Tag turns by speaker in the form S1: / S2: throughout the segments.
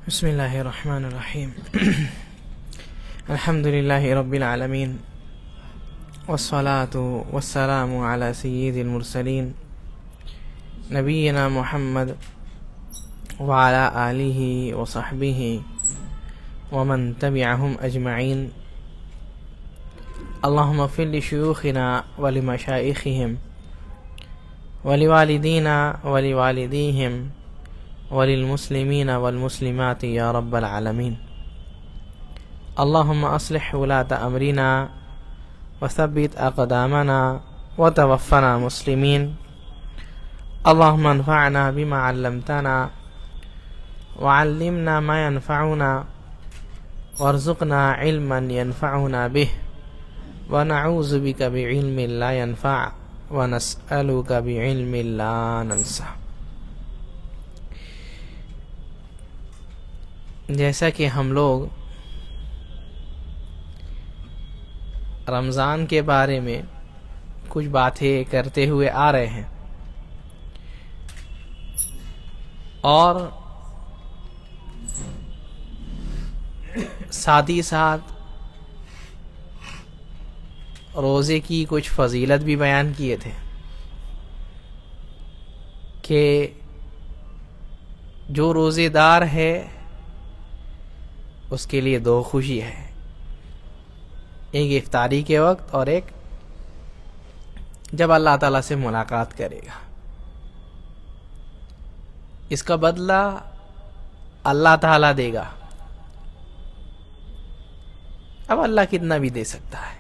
S1: بسم الله الرحمن الرحيم الحمد لله رب العالمين والصلاة والسلام على سيد المرسلين نبينا محمد وعلى آله وصحبه ومن تبعهم أجمعين اللهم اغفر لشيوخنا ولمشايخهم ولوالدينا ولوالديهم وللمسلمين والمسلمات يا رب العالمين اللهم أصلح ولاة أمرنا وثبت أقدامنا وتوفنا مسلمين اللهم انفعنا بما علمتنا وعلمنا ما ينفعنا وارزقنا علما ينفعنا به ونعوذ بك بعلم لا ينفع ونسألك بعلم لا ننسى. جیسا کہ ہم لوگ رمضان کے بارے میں کچھ باتیں کرتے ہوئے آ رہے ہیں اور ساتھ ہی ساتھ روزے کی کچھ فضیلت بھی بیان کیے تھے کہ جو روزے دار ہے اس کے لیے دو خوشی ہے، ایک افطاری کے وقت اور ایک جب اللہ تعالیٰ سے ملاقات کرے گا. اس کا بدلہ اللہ تعالیٰ دے گا. اب اللہ کتنا بھی دے سکتا ہے.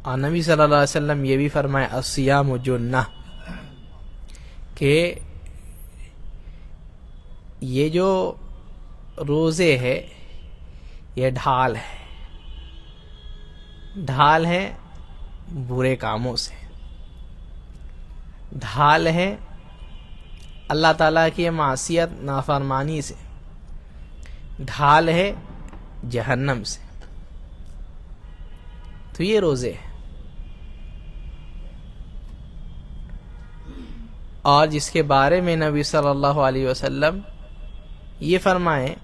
S1: اور نبی صلی اللہ علیہ وسلم یہ بھی فرمائے الصیام جنہ، کہ یہ جو روزے ہے یہ ڈھال ہے، ڈھال ہے برے کاموں سے، ڈھال ہے اللہ تعالیٰ کی معصیت نافرمانی سے، ڈھال ہے جہنم سے. تو یہ روزے ہے. اور جس کے بارے میں نبی صلی اللہ علیہ وسلم یہ فرمائے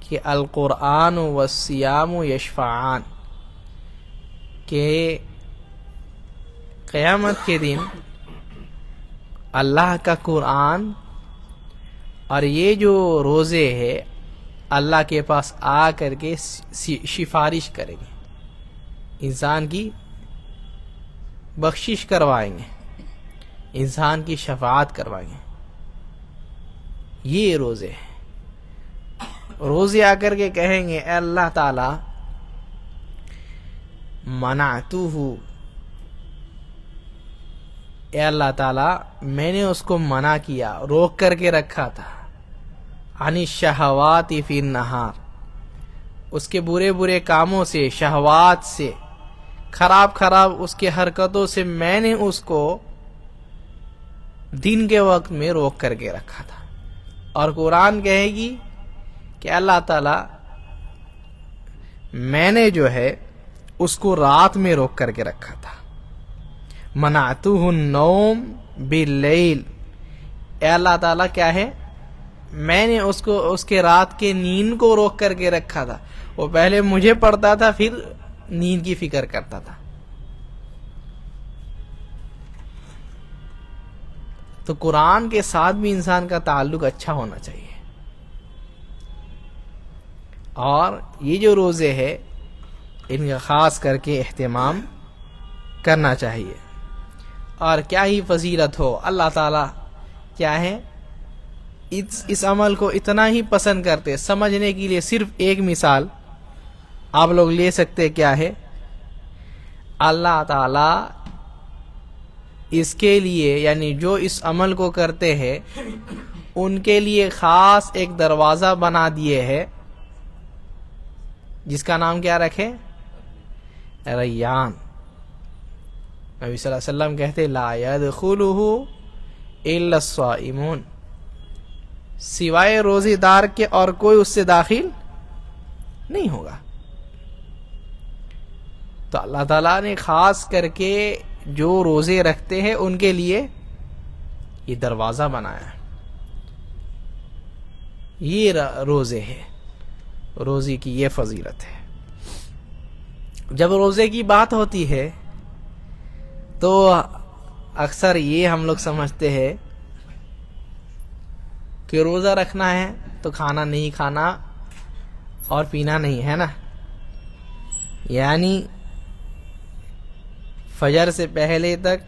S1: کہ القرآن والصیام یشفعان، کہ قیامت کے دن اللہ کا قرآن اور یہ جو روزے ہے اللہ کے پاس آ کر کے سفارش کریں گے، انسان کی بخشش کروائیں گے، انسان کی شفاعت کروائیں گے. یہ روزے ہیں. روزے آ کر کے کہیں گے اے اللہ تعالی منعتہ، اے اللہ تعالی میں نے اس کو منع کیا، روک کر کے رکھا تھا، عن الشہوات فی النہار، اس کے برے برے کاموں سے، شہوات سے، خراب اس کے حرکتوں سے میں نے اس کو دن کے وقت میں روک کر کے رکھا تھا. اور قرآن کہے گی کہ اللہ تعالی میں نے جو ہے اس کو رات میں روک کر کے رکھا تھا. منعتہ النوم باللیل، اے اللہ تعالی کیا ہے، میں نے اس کے رات کے نیند کو روک کر کے رکھا تھا. وہ پہلے مجھے پڑھتا تھا پھر نیند کی فکر کرتا تھا. تو قرآن کے ساتھ بھی انسان کا تعلق اچھا ہونا چاہیے. اور یہ جو روزے ہے ان کا خاص کر کے اہتمام کرنا چاہیے. اور کیا ہی فضیلت ہو، اللہ تعالیٰ کیا ہے اس عمل کو اتنا ہی پسند کرتے. سمجھنے کے لیے صرف ایک مثال آپ لوگ لے سکتے، کیا ہے، اللہ تعالیٰ اس کے لیے یعنی جو اس عمل کو کرتے ہیں ان کے لیے خاص ایک دروازہ بنا دیے ہے جس کا نام کیا رکھے، ریان. نبی صلی اللہ علیہ وسلم کہتے لا يدخلہ الا الصائمون، سوائے روزے دار کے اور کوئی اس سے داخل نہیں ہوگا. تو اللہ تعالیٰ نے خاص کر کے جو روزے رکھتے ہیں ان کے لیے یہ دروازہ بنایا ہے. یہ روزے ہے، روزے کی یہ فضیلت ہے۔ جب روزے کی بات ہوتی ہے تو اکثر یہ ہم لوگ سمجھتے ہیں کہ روزہ رکھنا ہے تو کھانا نہیں کھانا اور پینا نہیں، ہے نا؟ یعنی فجر سے پہلے تک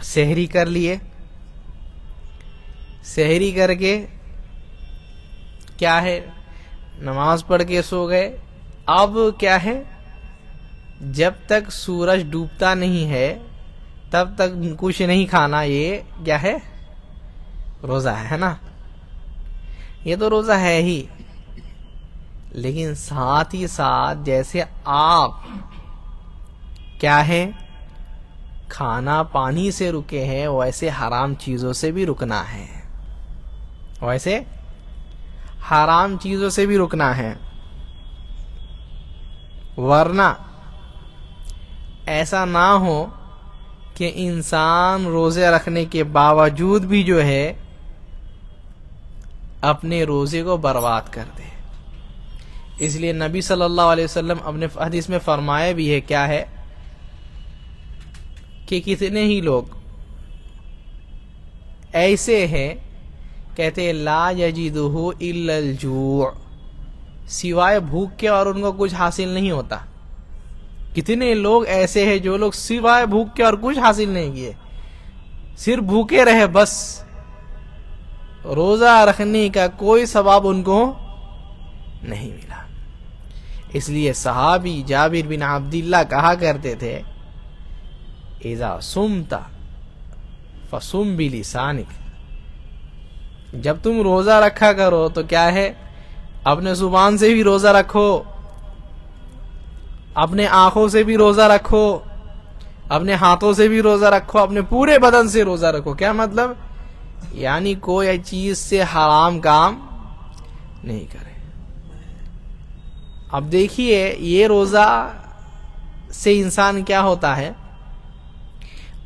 S1: سحری کر لیے، سحری کر کے کیا ہے نماز پڑھ کے سو گئے۔ اب کیا ہے، جب تک سورج ڈوبتا نہیں ہے تب تک کچھ نہیں کھانا، یہ کیا ہے؟ روزہ ہے نا؟ یہ تو روزہ ہے ہی، لیکن ساتھ ہی ساتھ جیسے آپ کیا ہے کھانا پانی سے رکے ہیں، ویسے حرام چیزوں سے بھی رکنا ہے، ویسے حرام چیزوں سے بھی رکنا ہے، ورنہ ایسا نہ ہو کہ انسان روزے رکھنے کے باوجود بھی جو ہے اپنے روزے کو برباد کر دے۔ اس لیے نبی صلی اللہ علیہ وسلم اپنے حدیث میں فرمایا بھی ہے، کیا ہے کہ کتنے ہی لوگ ایسے ہیں، کہتے لا یجدہ الا الجوع، سوائے بھوک کے اور ان کو کچھ حاصل نہیں ہوتا۔ کتنے لوگ ایسے ہیں جو لوگ سوائے بھوک کے اور کچھ حاصل نہیں کیے، صرف بھوکے رہے، بس روزہ رکھنے کا کوئی ثواب ان کو نہیں ملا۔ اس لیے صحابی جابر بن عبداللہ کہا کرتے تھے، اذا صمت فصم بلسانک، جب تم روزہ رکھا کرو تو کیا ہے اپنے زبان سے بھی روزہ رکھو، اپنے آنکھوں سے بھی روزہ رکھو، اپنے ہاتھوں سے بھی روزہ رکھو، اپنے پورے بدن سے روزہ رکھو۔ کیا مطلب؟ یعنی کوئی چیز سے حرام کام نہیں کرے۔ اب دیکھیے یہ روزہ سے انسان کیا ہوتا ہے،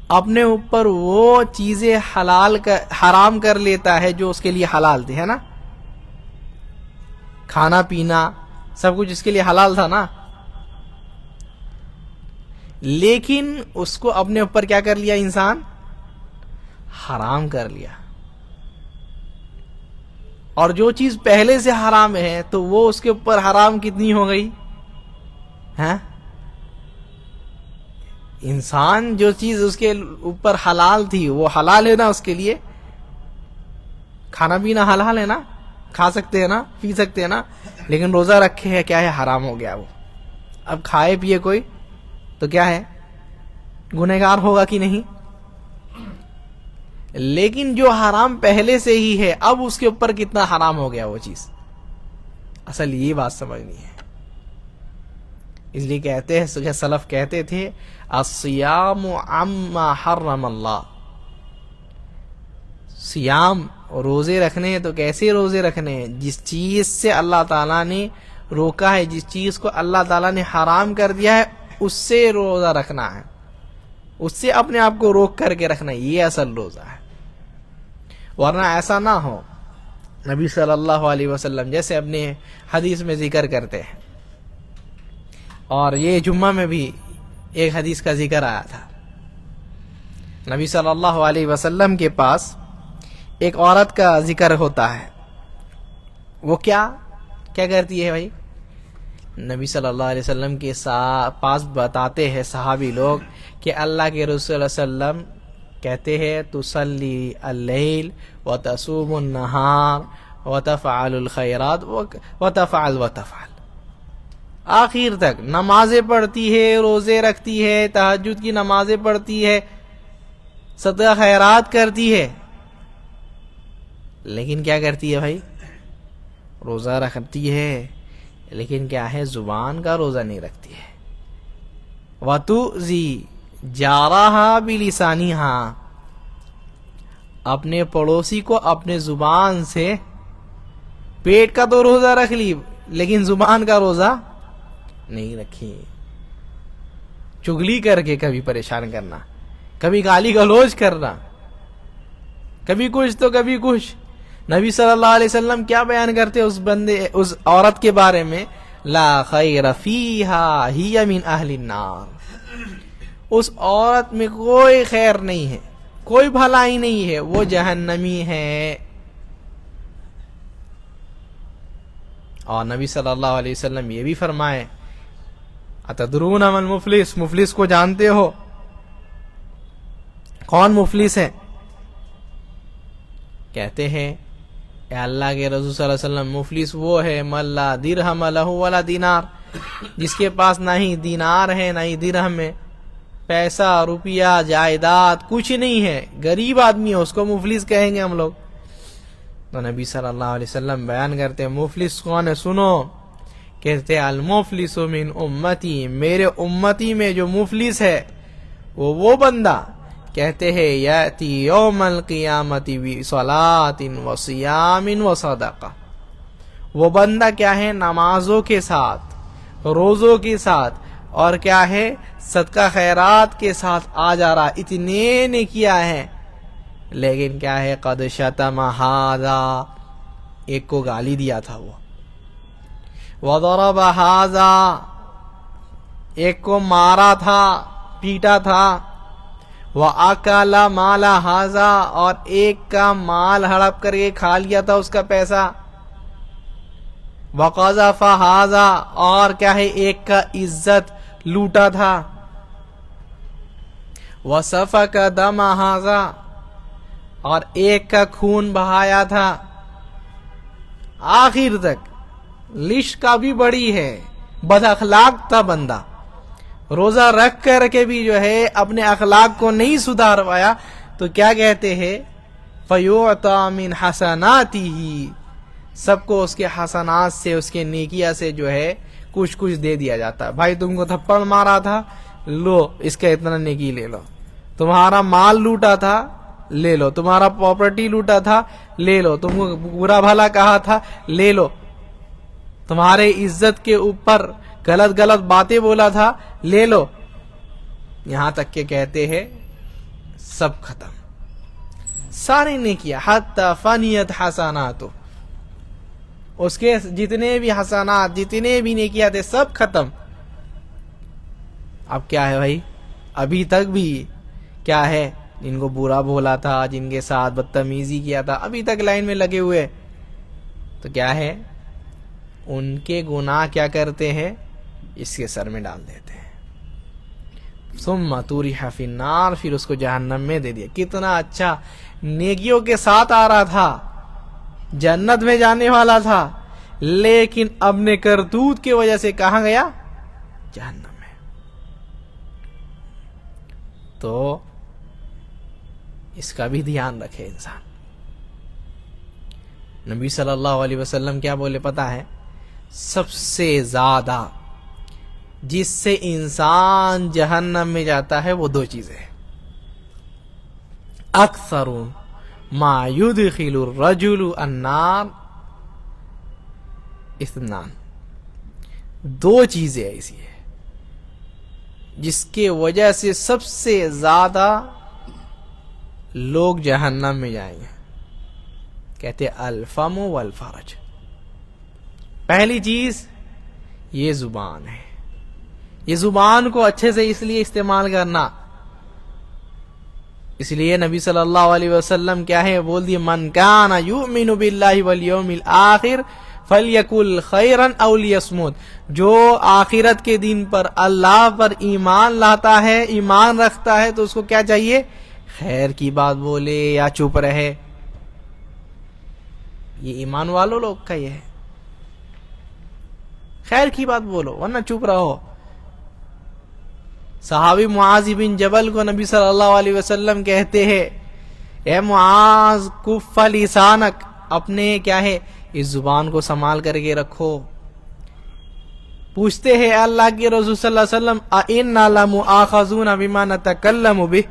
S1: اپنے اوپر وہ چیزیں حرام کر لیتا ہے جو اس کے لیے حلال تھی، ہے نا؟ کھانا پینا سب کچھ اس کے لیے حلال تھا نا، لیکن اس کو اپنے اوپر کیا کر لیا انسان؟ حرام کر لیا۔ اور جو چیز پہلے سے حرام ہے تو وہ اس کے اوپر حرام کتنی ہو گئی؟ ہاں، انسان جو چیز اس کے اوپر حلال تھی وہ حلال ہے نا، اس کے لیے کھانا پینا حلال ہے نا، کھا سکتے ہیں نا، پی سکتے ہیں نا، لیکن روزہ رکھے ہے کیا ہے حرام ہو گیا وہ۔ اب کھائے پیے کوئی تو کیا ہے گنہگار ہوگا کہ نہیں؟ لیکن جو حرام پہلے سے ہی ہے اب اس کے اوپر کتنا حرام ہو گیا وہ چیز، اصل یہ بات سمجھنی ہے۔ اس لیے کہتے ہیں سلف کہتے تھے الصیام عما حرم اللہ، سیام روزے رکھنے ہیں تو کیسے روزے رکھنے ہیں؟ جس چیز سے اللہ تعالیٰ نے روکا ہے، جس چیز کو اللہ تعالیٰ نے حرام کر دیا ہے اس سے روزہ رکھنا ہے، اس سے اپنے آپ کو روک کر کے رکھنا ہے، یہ اصل روزہ ہے۔ ورنہ ایسا نہ ہو، نبی صلی اللہ علیہ وسلم جیسے اپنے حدیث میں ذکر کرتے ہیں، اور یہ جمعہ میں بھی ایک حدیث کا ذکر آیا تھا، نبی صلی اللہ علیہ وسلم کے پاس ایک عورت کا ذکر ہوتا ہے، وہ کیا کرتی ہے بھائی؟ نبی صلی اللہ علیہ وسلم کے پاس بتاتے ہیں صحابی لوگ کہ اللہ کے رسول صلی اللہ علیہ وسلم کہتے ہیں تصلی اللیل وتصوم النہار وتفعل الخیرات وتفعل آخر تک نمازیں پڑھتی ہے، روزے رکھتی ہے، تہجد کی نمازیں پڑھتی ہے، صدقہ خیرات کرتی ہے، لیکن کیا کرتی ہے بھائی؟ روزہ رکھتی ہے لیکن کیا ہے زبان کا روزہ نہیں رکھتی ہے۔ وَتُؤْذِي جَارَهَا بِلِسَانِهَا، اپنے پڑوسی کو اپنے زبان سے، پیٹ کا تو روزہ رکھ لی لیکن زبان کا روزہ نہیں رکھی، چگلی کر کے کبھی پریشان کرنا، کبھی گالی گلوچ کرنا، کبھی کچھ تو کبھی کچھ، نبی صلی اللہ علیہ وسلم کیا بیان کرتے اس عورت کے بارے میں؟ لا خیر فیہا ہی من اہل النار، اس عورت میں کوئی خیر نہیں ہے، کوئی بھلائی نہیں ہے، وہ جہنمی ہے۔ اور نبی صلی اللہ علیہ وسلم یہ بھی فرمائے، اتدرون من المفلس، مفلس کو جانتے ہو؟ کون مفلس ہے؟ کہتے ہیں اے اللہ کے رسول صلی اللہ علیہ وسلم، مفلس وہ ہے من لا درہم لہ ولا دینار، جس کے پاس نہ ہی دینار ہے نہ ہی درہم ہے، پیسہ روپیہ جائیداد کچھ نہیں ہے، غریب آدمی ہے، اس کو مفلس کہیں گے ہم لوگ۔ تو نبی صلی اللہ علیہ وسلم بیان کرتے ہیں مفلس کون ہے، سنو، کہتے ہیں المفلس من امتی، میرے امتی میں جو مفلس ہے وہ بندہ، کہتے ہیں یاتی یوم القیامت بصلاۃ وصیام وصدقہ، وہ بندہ کیا ہے، نمازوں کے ساتھ، روزوں کے ساتھ، اور کیا ہے، صدقہ خیرات کے ساتھ آ جا رہا، اتنے نے کیا ہے، لیکن کیا ہے، قد شتم ھذا، ایک کو گالی دیا تھا وہ، وضرب ھذا، ایک کو مارا تھا، پیٹا تھا، وَأَكَلَ مَالَ ھذا، اور ایک کا مال ہڑپ کر کے کھا لیا تھا، اس کا پیسہ، وَقَذَفَ ھذا، اور کیا ہے، ایک کا عزت لوٹا تھا، وَسَفَكَ دَمَ ھذا، اور ایک کا خون بہایا تھا، آخر تک لسٹ کا بھی بڑی ہے، بد اخلاق تھا بندہ، روزہ رکھ کر کے بھی جو ہے اپنے اخلاق کو نہیں سدھار پایا، تو کیا کہتے ہیں، فَيُعْطَى مِنْ حَسَنَاتِهِ، سب کو اس کے حسنات سے، اس کے نیکیاں سے جو ہے کچھ دے دیا جاتا ہے۔ بھائی تم کو تھپڑ مارا تھا، لو اس کا اتنا نیکی لے لو، تمہارا مال لوٹا تھا، لے لو، تمہارا پراپرٹی لوٹا تھا، لے لو، تم کو برا بھلا کہا تھا، لے لو، تمہارے عزت کے اوپر غلط باتیں بولا تھا، لے لو، یہاں تک کہ کہتے ہیں سب ختم، سارے نے کیا، حتی فنیت حسناتو، اس کے جتنے بھی حسنات، جتنے بھی نیکیاں تھے، سب ختم۔ اب کیا ہے بھائی، ابھی تک بھی کیا ہے، جن کو برا بولا تھا، جن کے ساتھ بدتمیزی کیا تھا، ابھی تک لائن میں لگے ہوئے، تو کیا ہے، ان کے گناہ کیا کرتے ہیں، اس کے سر میں ڈال دیتے ہیں، ثم طرح فی النار، پھر اس کو جہنم میں دے دیا۔ کتنا اچھا، نیکیوں کے ساتھ آ رہا تھا، جنت میں جانے والا تھا، لیکن اپنے کرتوت کی وجہ سے کہاں گیا، جہنم میں۔ تو اس کا بھی دھیان رکھے انسان۔ نبی صلی اللہ علیہ وسلم کیا بولے پتا ہے، سب سے زیادہ جس سے انسان جہنم میں جاتا ہے وہ دو چیزیں ہیں، اکثر ما يدخل الرجل النار اثنان، دو چیزیں ایسی ہیں جس کے وجہ سے سب سے زیادہ لوگ جہنم میں جائیں گے، کہتے الفم والفرج۔ پہلی چیز یہ زبان ہے، یہ زبان کو اچھے سے اس لیے استعمال کرنا، اس لیے نبی صلی اللہ علیہ وسلم کیا ہے بول دیے، من کان یؤمن باللہ والیوم الآخر فلیقل خیرا او لیصمت، جو آخرت کے دن پر اللہ پر ایمان لاتا ہے، ایمان رکھتا ہے، تو اس کو کیا چاہیے، خیر کی بات بولے یا چپ رہے۔ یہ ایمان والوں لوگ کا یہ ہے، خیر کی بات بولو ورنہ چپ رہو۔ صحابی معاذ بن جبل کو نبی صلی اللہ علیہ وسلم کہتے ہیں، اے معاذ کف لسانک، اپنے کیا ہے اس زبان کو سنبھال کر کے رکھو۔ پوچھتے ہیں اللہ کے رسول صلی اللہ علیہ وسلم، اِنَّا لَمُؤَاخَذُونَ بِمَا نَتَكَلَّمُ بِهِ،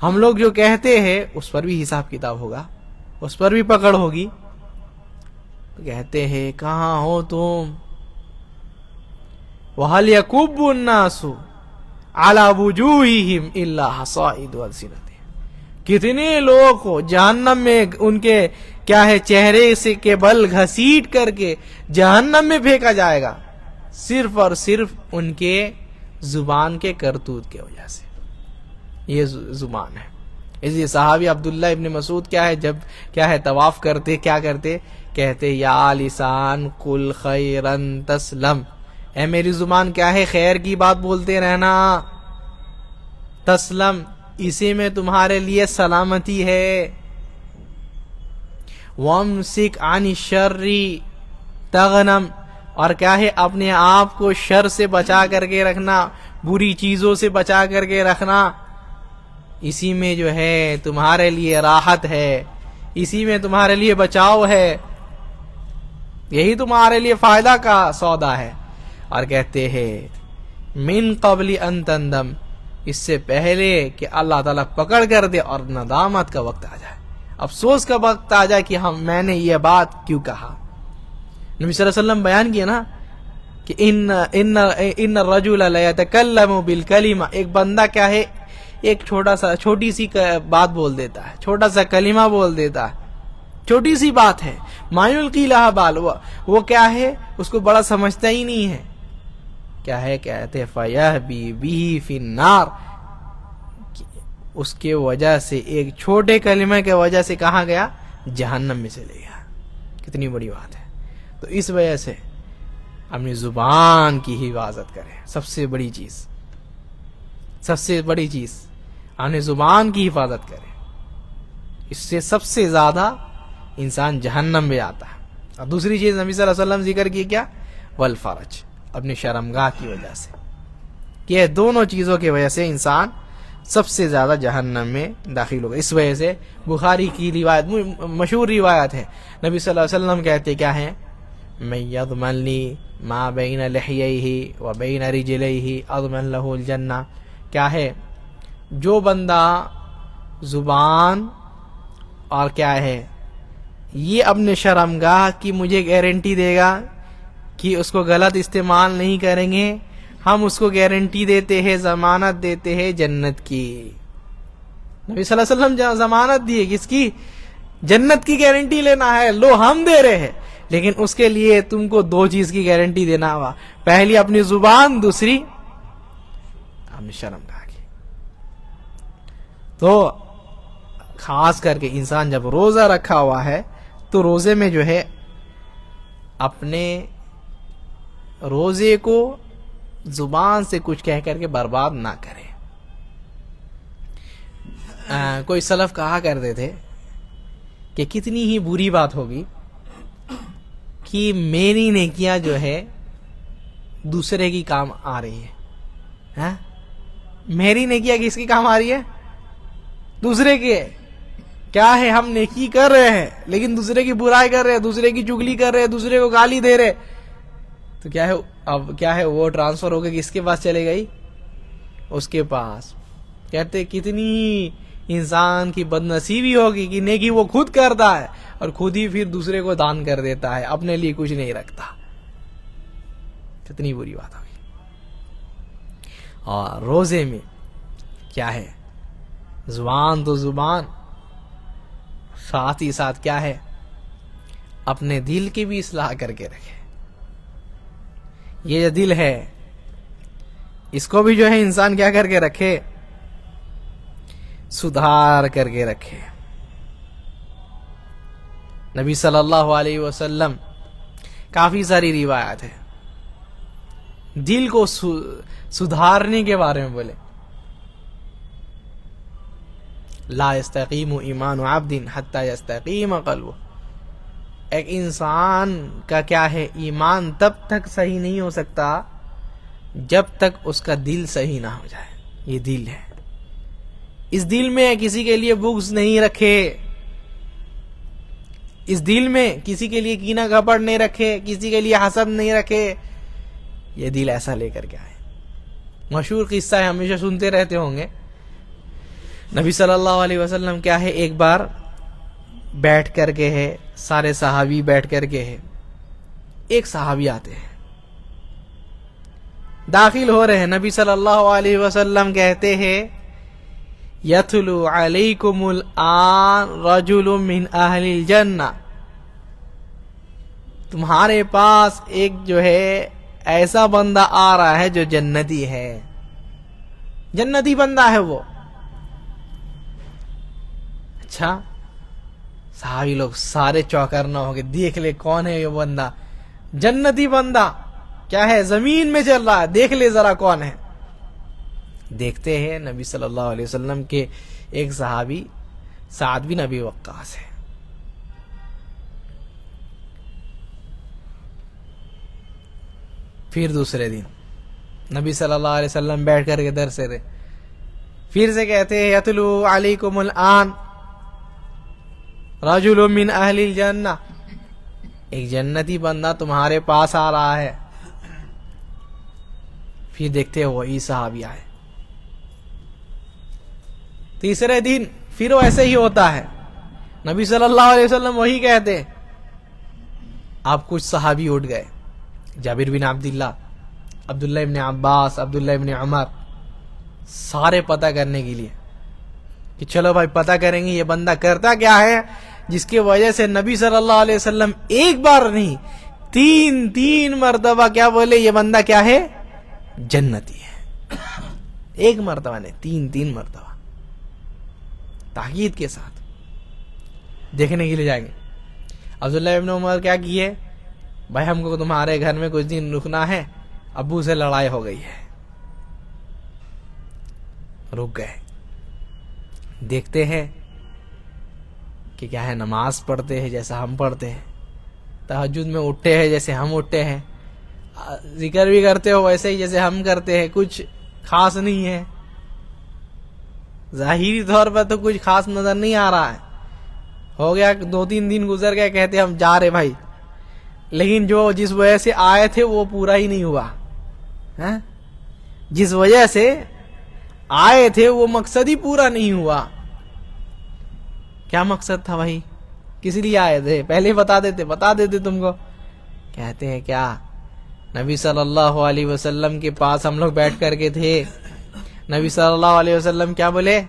S1: ہم لوگ جو کہتے ہیں اس پر بھی حساب کتاب ہوگا، اس پر بھی پکڑ ہوگی۔ کہتے ہیں کہاں ہو تم، وَهَلْ يَكُبُّ النَّاسُ عَلَى وُجُوهِهِمْ إِلَّا حَصَائِدُ أَلْسِنَتِهِمْ، کتنے لوگ کو جہنم میں ان کے کیا ہے چہرے سے کے بل گھسیٹ کر کے جہنم میں پھینکا جائے گا، صرف اور صرف ان کے زبان کے کرتوت کی وجہ سے. یہ زبان ہے. اس لیے صحابی عبداللہ ابن مسعود کیا ہے جب کیا ہے طواف کرتے کیا کرتے، کہتے یا لسان قل خیرن تسلم، اے میری زبان کیا ہے خیر کی بات بولتے رہنا، تسلم اسی میں تمہارے لیے سلامتی ہے. وامسک عن الشر تغنم، اور کیا ہے اپنے آپ کو شر سے بچا کر کے رکھنا، بری چیزوں سے بچا کر کے رکھنا، اسی میں جو ہے تمہارے لیے راحت ہے، اسی میں تمہارے لیے بچاؤ ہے، یہی تمہارے لیے فائدہ کا سودا ہے. اور کہتے ہیں من قبل ان تندم، اس سے پہلے کہ اللہ تعالیٰ پکڑ کر دے اور ندامت کا وقت آ جائے، افسوس کا وقت آ جائے کہ میں نے یہ بات کیوں کہا. نبی صلی اللہ علیہ وسلم بیان کیا نا کہ ان الرجل لیتکلم بالکلمہ، ایک بندہ کیا ہے ایک چھوٹی سی بات بول دیتا ہے، چھوٹا سا کلمہ بول دیتا ہے، چھوٹی سی بات ہے، ما یلقی لہا بال، وہ کیا ہے اس کو بڑا سمجھتا ہی نہیں ہے، کیا ہے کہتے فیہبی بہ فی النار، اس کے وجہ سے ایک چھوٹے کلمہ کے وجہ سے کہاں گیا، جہنم میں چلے گیا. کتنی بڑی بات ہے. تو اس وجہ سے اپنی زبان کی حفاظت کریں، سب سے بڑی چیز اپنی زبان کی حفاظت کریں، اس سے سب سے زیادہ انسان جہنم میں آتا ہے. اور دوسری چیز نبی صلی اللہ علیہ وسلم ذکر کی کیا، والفرج، اپنی شرمگاہ کی وجہ سے. یہ دونوں چیزوں کی وجہ سے انسان سب سے زیادہ جہنم میں داخل ہوگا. اس وجہ سے بخاری کی روایت مشہور روایت ہے، نبی صلی اللہ علیہ وسلم کہتے کیا ہیں، من یضمن لی ما بین لحییہ و بین رجلیہ اضمن لہ الجنہ، کیا ہے جو بندہ زبان اور کیا ہے یہ اپنے شرمگاہ کی مجھے گارنٹی دے گا کہ اس کو غلط استعمال نہیں کریں گے، ہم اس کو گارنٹی دیتے ہیں، ضمانت دیتے ہیں جنت کی. نبی صلی اللہ علیہ وسلم ضمانت دی ہے کس کی، جنت کی گارنٹی لینا ہے، لو ہم دے رہے ہیں، لیکن اس کے لیے تم کو دو چیز کی گارنٹی دینا ہوا، پہلی اپنی زبان، دوسری اپنی شرمگاہ کی. تو خاص کر کے انسان جب روزہ رکھا ہوا ہے تو روزے میں جو ہے اپنے روزے کو زبان سے کچھ کہہ کر کے برباد نہ کرے. کوئی سلف کہا کرتے تھے کہ کتنی ہی بری بات ہوگی کہ میری نیکیاں جو ہے دوسرے کی کام آ رہی ہے. میری نیکیاں کس کی کام آ رہی ہے، دوسرے کے. کیا ہے ہم نیکی کر رہے ہیں لیکن دوسرے کی برائی کر رہے ہیں، دوسرے کی چگلی کر رہے ہیں، دوسرے کو گالی دے رہے، تو کیا ہے اب کیا ہے وہ ٹرانسفر ہو کے کس کے پاس چلے گئی، اس کے پاس. کہتے کتنی انسان کی بد نصیبی ہوگی کہ نیکی وہ خود کرتا ہے اور خود ہی پھر دوسرے کو دان کر دیتا ہے، اپنے لیے کچھ نہیں رکھتا. کتنی بری بات ہوگی. اور روزے میں کیا ہے زبان تو زبان، ساتھ ہی ساتھ کیا ہے اپنے دل کی بھی اصلاح کر کے رکھے. یہ جو دل ہے اس کو بھی جو ہے انسان کیا کر کے رکھے، سدھار کر کے رکھے. نبی صلی اللہ علیہ وسلم کافی ساری روایات ہے دل کو سدھارنے کے بارے میں بولے. لا یستقیم ایمان عبد حتی یستقیم قلبہ، ایک انسان کا کیا ہے ایمان تب تک صحیح نہیں ہو سکتا جب تک اس کا دل صحیح نہ ہو جائے. یہ دل ہے، اس دل میں کسی کے لیے بغض نہیں رکھے، اس دل میں کسی کے لیے کینہ گھپٹ نہیں رکھے، کسی کے لیے حسد نہیں رکھے. یہ دل ایسا لے کر کے آئے. مشہور قصہ ہے، ہمیشہ سنتے رہتے ہوں گے. نبی صلی اللہ علیہ وسلم کیا ہے ایک بار بیٹھ کر کے ہے، سارے صحابی بیٹھ کر کے ہے، ایک صحابی آتے ہیں، داخل ہو رہے ہیں. نبی صلی اللہ علیہ وسلم کہتے ہیں یتلو علیکم الآن رجل من اہل الجنہ، تمہارے پاس ایک جو ہے ایسا بندہ آ رہا ہے جو جنتی ہے، جنتی بندہ ہے وہ. اچھا، صحابی لوگ سارے چوکرنا ہو گئے، دیکھ لے کون ہے یہ بندہ، جنتی بندہ کیا ہے، زمین میں چل رہا ہے، دیکھ لے ذرا کون ہے. دیکھتے ہیں نبی صلی اللہ علیہ وسلم کے ایک صحابی سعد بن ابی وقاص ہے. پھر دوسرے دن نبی صلی اللہ علیہ وسلم بیٹھ کر کے درس دے، پھر سے کہتے ہیں یتلو علیکم الآن رجل من اہل الجنہ، ایک جنتی بندہ تمہارے پاس آ رہا ہے. پھر دیکھتے ہیں وہی صحابی آئے. تیسرے دن پھر ویسے ہی ہوتا ہے، نبی صلی اللہ علیہ وسلم وہی کہتے. آپ کچھ صحابی اٹھ گئے، جابر بن عبداللہ، عبداللہ ابن عباس، عبداللہ ابن عمر، سارے پتہ کرنے کے لیے کہ چلو بھائی پتہ کریں گے یہ بندہ کرتا کیا ہے جس کی وجہ سے نبی صلی اللہ علیہ وسلم ایک بار نہیں تین مرتبہ کیا بولے، یہ بندہ کیا ہے، جنتی ہے. ایک مرتبہ نہیں، تین مرتبہ تاکید کے ساتھ دیکھنے کے لیے جائیں گے. عبداللہ ابن عمر کیا کیے، بھائی ہم کو تمہارے گھر میں کچھ دن رکنا ہے، ابو سے لڑائی ہو گئی ہے. رک گئے. دیکھتے ہیں کہ کیا ہے، نماز پڑھتے ہیں جیسا ہم پڑھتے ہیں، تہجد میں اٹھتے ہیں جیسے ہم اٹھتے ہیں، ذکر بھی کرتے ہو ویسے ہی جیسے ہم کرتے ہیں، کچھ خاص نہیں ہے. ظاہری طور پر تو کچھ خاص نظر نہیں آ رہا ہے. ہو گیا 2-3 دن گزر گئے، کہتے ہم جا رہے بھائی، لیکن جو جس وجہ سے آئے تھے وہ پورا ہی نہیں ہوا. جس وجہ سے آئے تھے وہ مقصد ہی پورا نہیں ہوا. کیا مقصد تھا بھائی، کس لیے آئے تھے، پہلے بتا دیتے تم کو. کہتے ہیں کیا، نبی صلی اللہ علیہ وسلم کے پاس ہم لوگ بیٹھ کر کے تھے، نبی صلی اللہ علیہ وسلم کیا بولے،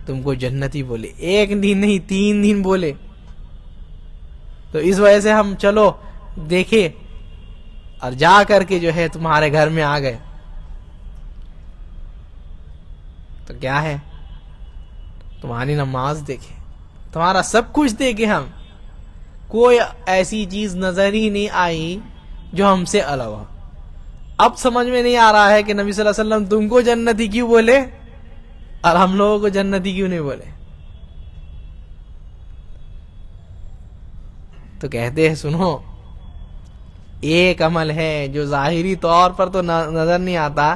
S1: تم کو جنتی بولے. ایک دن نہیں 3 دن بولے. تو اس وجہ سے ہم چلو دیکھے اور جا کر کے جو ہے تمہارے گھر میں آ گئے. تو کیا ہے، تمہاری نماز دیکھے، تمہارا سب کچھ دیکھے، ہم کوئی ایسی چیز نظر ہی نہیں آئی جو ہم سے الگ ہو. اب سمجھ میں نہیں آ رہا ہے کہ نبی صلی اللہ علیہ وسلم تم کو جنتی کیوں بولے اور ہم لوگوں کو جنتی کیوں نہیں بولے. تو کہتے ہیں سنو، ایک عمل ہے جو ظاہری طور پر تو نظر نہیں آتا،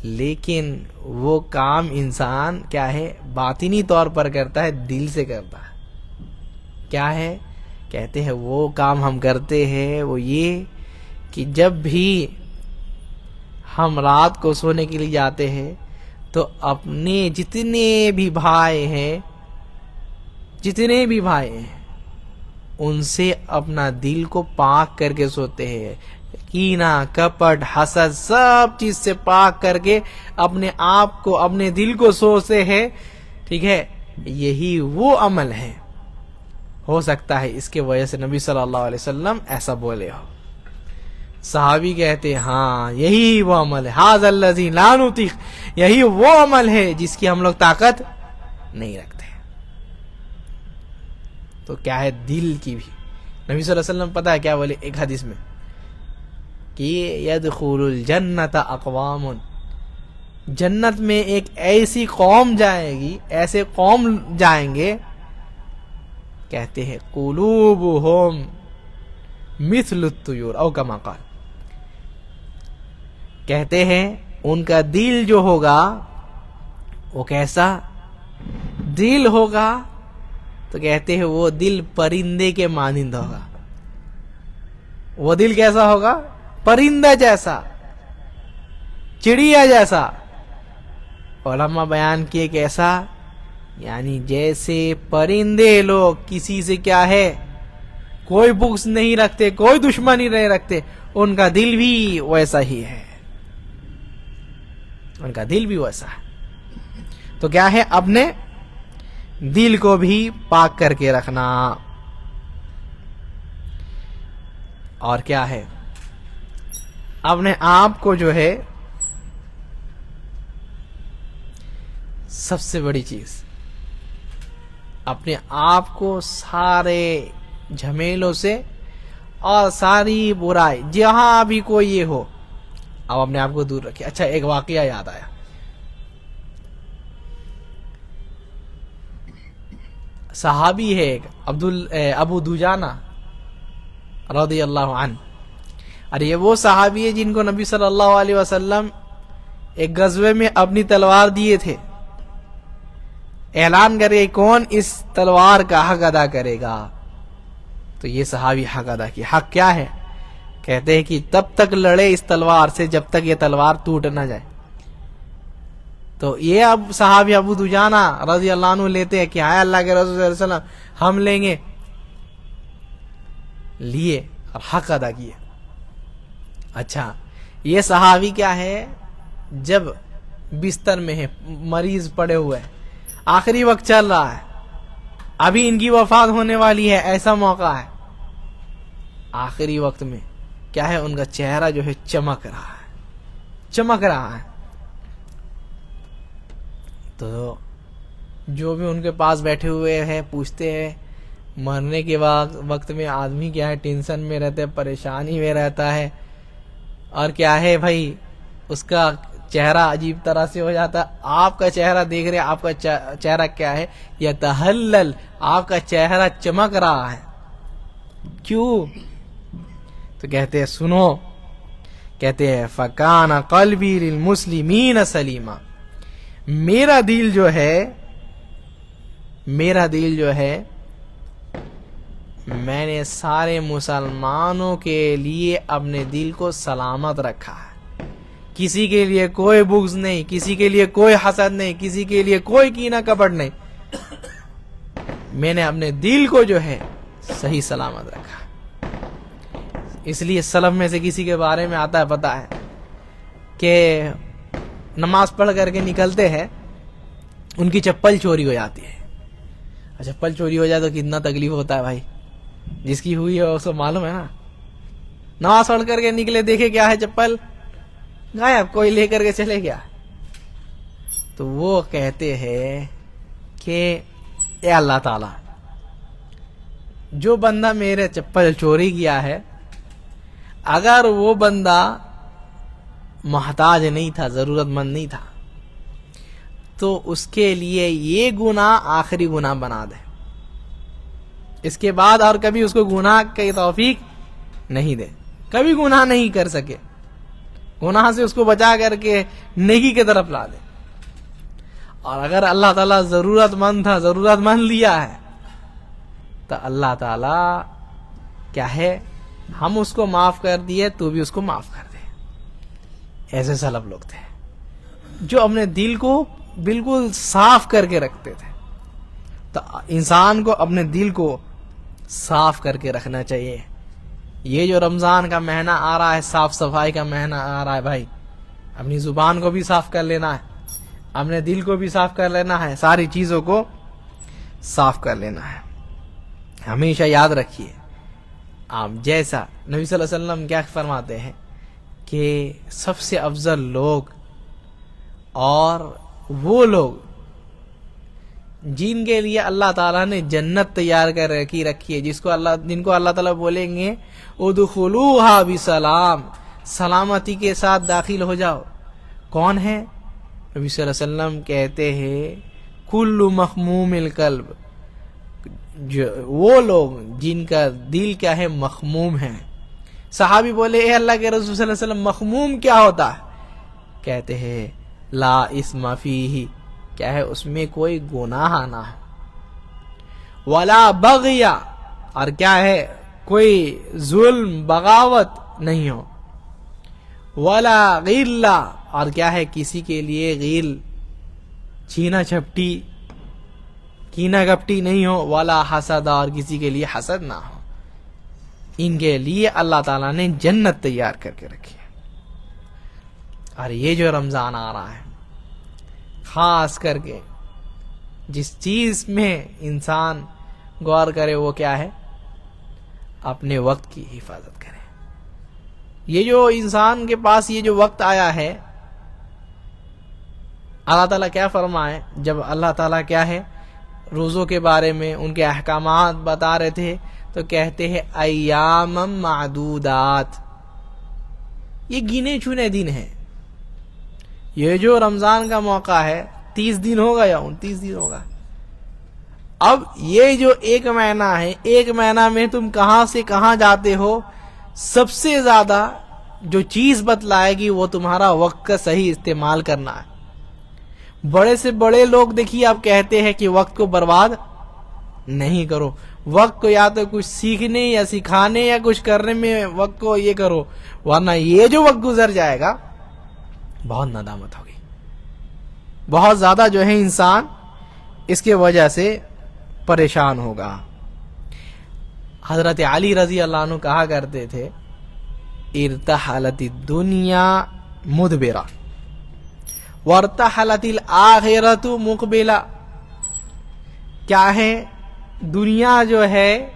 S1: لیکن وہ کام انسان کیا ہے باطنی طور پر کرتا ہے، دل سے کرتا ہے. کیا ہے، کہتے ہیں وہ کام ہم کرتے ہیں وہ یہ کہ جب بھی ہم رات کو سونے کے لیے جاتے ہیں تو اپنے جتنے بھی بھائی ہیں ان سے اپنا دل کو پاک کر کے سوتے ہیں. کینہ، کپٹ، حسد، سب چیز سے پاک کر کے اپنے آپ کو، اپنے دل کو سوچتے ہیں. ٹھیک ہے، یہی وہ عمل ہے. ہو سکتا ہے اس کے وجہ سے نبی صلی اللہ علیہ وسلم ایسا بولے ہو. صحابی کہتے ہیں ہاں یہی وہ عمل ہے، ھذا الذی لا نطیق، یہی وہ عمل ہے جس کی ہم لوگ طاقت نہیں رکھتے. تو کیا ہے، دل کی بھی نبی صلی اللہ علیہ وسلم پتہ ہے کیا بولے ایک حدیث میں کہ یدخل الجنت اقوام، جنت میں ایک ایسی قوم جائے گی، ایسے قوم جائیں گے، کہتے ہیں قلوبہم مثل الطیور او کما قال، کہتے ہیں ان کا دل جو ہوگا وہ کیسا دل ہوگا، تو کہتے ہیں وہ دل پرندے کے مانند ہوگا. وہ دل کیسا ہوگا، پرندہ جیسا، چڑیا جیسا. علماء بیان کیے کیسا، یعنی جیسے پرندے لوگ کسی سے کیا ہے کوئی بغض نہیں رکھتے، کوئی دشمنی نہیں رکھتے، ان کا دل بھی ویسا ہی ہے. ان کا دل بھی ویسا ہے. تو کیا ہے؟ اپنے دل کو بھی پاک کر کے رکھنا. اور کیا ہے؟ اپنے آپ کو جو ہے سب سے بڑی چیز، اپنے آپ کو سارے جھمیلوں سے اور ساری برائی جہاں بھی کوئی یہ ہو، اب اپنے آپ کو دور رکھے. اچھا، ایک واقعہ یاد آیا. صحابی ہے ایک ابو دجانہ رضی اللہ عنہ. اور یہ وہ صحابی ہے جن کو نبی صلی اللہ علیہ وسلم ایک غزوے میں اپنی تلوار دیے تھے. اعلان کرے کون اس تلوار کا حق ادا کرے گا، تو یہ صحابی حق ادا کیا. حق کیا ہے؟ کہتے ہیں کہ تب تک لڑے اس تلوار سے جب تک یہ تلوار ٹوٹ نہ جائے. تو یہ اب صحابی ابو دجانہ رضی اللہ عنہ لیتے ہیں کہ آئے اللہ کے رسول صلی اللہ علیہ وسلم ہم لیں گے. لیے اور حق ادا کیے. اچھا، یہ صحابی کیا ہے؟ جب بستر میں ہے، مریض پڑے ہوئے ہیں، آخری وقت چل رہا ہے، ابھی ان کی وفات ہونے والی ہے، ایسا موقع ہے، آخری وقت میں کیا ہے؟ ان کا چہرہ جو ہے چمک رہا ہے، چمک رہا ہے. تو جو بھی ان کے پاس بیٹھے ہوئے ہیں پوچھتے ہیں، مرنے کے وقت میں آدمی کیا ہے؟ ٹینشن میں رہتا ہے، پریشانی میں رہتا ہے، اور کیا ہے بھائی اس کا چہرہ عجیب طرح سے ہو جاتا ہے. آپ کا چہرہ دیکھ رہے، آپ کا چہرہ کیا ہے؟ یتہلل، آپ کا چہرہ چمک رہا ہے. کیوں؟ تو کہتے ہیں سنو، کہتے ہیں فَكَانَ قَلْبِي لِلْمُسْلِمِينَ سَلِيمًا. میرا دل جو ہے میں نے سارے مسلمانوں کے لیے اپنے دل کو سلامت رکھا ہے. کسی کے لیے کوئی بغض نہیں، کسی کے لیے کوئی حسد نہیں، کسی کے لیے کوئی کینہ کپٹ نہیں. میں نے اپنے دل کو جو ہے صحیح سلامت رکھا. اس لیے سلف میں سے کسی کے بارے میں آتا ہے، پتا ہے کہ نماز پڑھ کر کے نکلتے ہیں، ان کی چپل چوری ہو جاتی ہے. چپل چوری ہو جائے تو کتنا تکلیف ہوتا ہے بھائی. جس کی ہوئی ہے اس کو معلوم ہے نا. نماز پڑھ کر کے نکلے، دیکھے کیا ہے؟ چپل غائب، کوئی لے کر کے چلے گیا. تو وہ کہتے ہیں کہ اے اللہ تعالی، جو بندہ میرے چپل چوری کیا ہے، اگر وہ بندہ محتاج نہیں تھا، ضرورت مند نہیں تھا، تو اس کے لیے یہ گناہ آخری گناہ بنا دے. اس کے بعد اور کبھی اس کو گناہ کی توفیق نہیں دے، کبھی گناہ نہیں کر سکے، گناہ سے اس کو بچا کر کے نیکی کی طرف لا دے. اور اگر اللہ تعالیٰ ضرورت مند تھا، ضرورت مند لیا ہے، تو اللہ تعالیٰ کیا ہے؟ ہم اس کو معاف کر دیے، تو بھی اس کو معاف کر دے. ایسے سلف لوگ تھے جو اپنے دل کو بالکل صاف کر کے رکھتے تھے. تو انسان کو اپنے دل کو صاف کر کے رکھنا چاہیے. یہ جو رمضان کا مہینہ آ رہا ہے، صاف صفائی کا مہینہ آ رہا ہے بھائی، اپنی زبان کو بھی صاف کر لینا ہے، اپنے دل کو بھی صاف کر لینا ہے، ساری چیزوں کو صاف کر لینا ہے. ہمیشہ یاد رکھیے، آپ جیسا نبی صلی اللہ علیہ وسلم کیا فرماتے ہیں کہ سب سے افضل لوگ اور وہ لوگ جن کے لیے اللہ تعالیٰ نے جنت تیار کر رکھی ہے، جن کو اللہ تعالیٰ بولیں گے ادخلوها بسلام، سلامتی کے ساتھ داخل ہو جاؤ. کون ہے؟ نبی صلی اللہ علیہ وسلم کہتے ہیں کل مخموم القلب، وہ لوگ جن کا دل کیا ہے؟ مخموم ہے. صحابی بولے اے اللہ کے رسول صلی اللہ علیہ وسلم، مخموم کیا ہوتا ہے؟ کہتے ہیں لا اسم فیہ، کیا ہے؟ اس میں کوئی گناہ نہ ہو، ولا بغی، اور کیا ہے؟ کوئی ظلم بغاوت نہیں ہو، ولا غل، اور کیا ہے؟ کسی کے لیے غیل، چھینا چھپٹی، کینا کپٹی نہیں ہو، ولا حسد، اور کسی کے لیے حسد نہ ہو. ان کے لیے اللہ تعالیٰ نے جنت تیار کر کے رکھی ہے. اور یہ جو رمضان آ رہا ہے، خاص کر کے جس چیز میں انسان غور کرے وہ کیا ہے؟ اپنے وقت کی حفاظت کرے. یہ جو انسان کے پاس یہ جو وقت آیا ہے، اللہ تعالیٰ کیا فرمائے؟ جب اللہ تعالیٰ کیا ہے روزوں کے بارے میں ان کے احکامات بتا رہے تھے تو کہتے ہیں ایام معدودات، یہ گنے چنے دن ہیں. یہ جو رمضان کا موقع ہے 30 دن ہوگا یا 29 دن ہوگا. اب یہ جو ایک مہینہ ہے، ایک مہینہ میں تم کہاں سے کہاں جاتے ہو، سب سے زیادہ جو چیز بتلائے گی وہ تمہارا وقت کا صحیح استعمال کرنا ہے. بڑے سے بڑے لوگ دیکھیے آپ کہتے ہیں کہ وقت کو برباد نہیں کرو، وقت کو یا تو کچھ سیکھنے یا سکھانے یا کچھ کرنے میں وقت کو یہ کرو، ورنہ یہ جو وقت گزر جائے گا بہت ندامت ہوگی. بہت زیادہ جو ہے انسان اس کے وجہ سے پریشان ہوگا. حضرت علی رضی اللہ عنہ کہا کرتے تھے ارتحلت الدنیا مدبرہ وارتحلت الآخرۃ مقبلہ. کیا ہے؟ دنیا جو ہے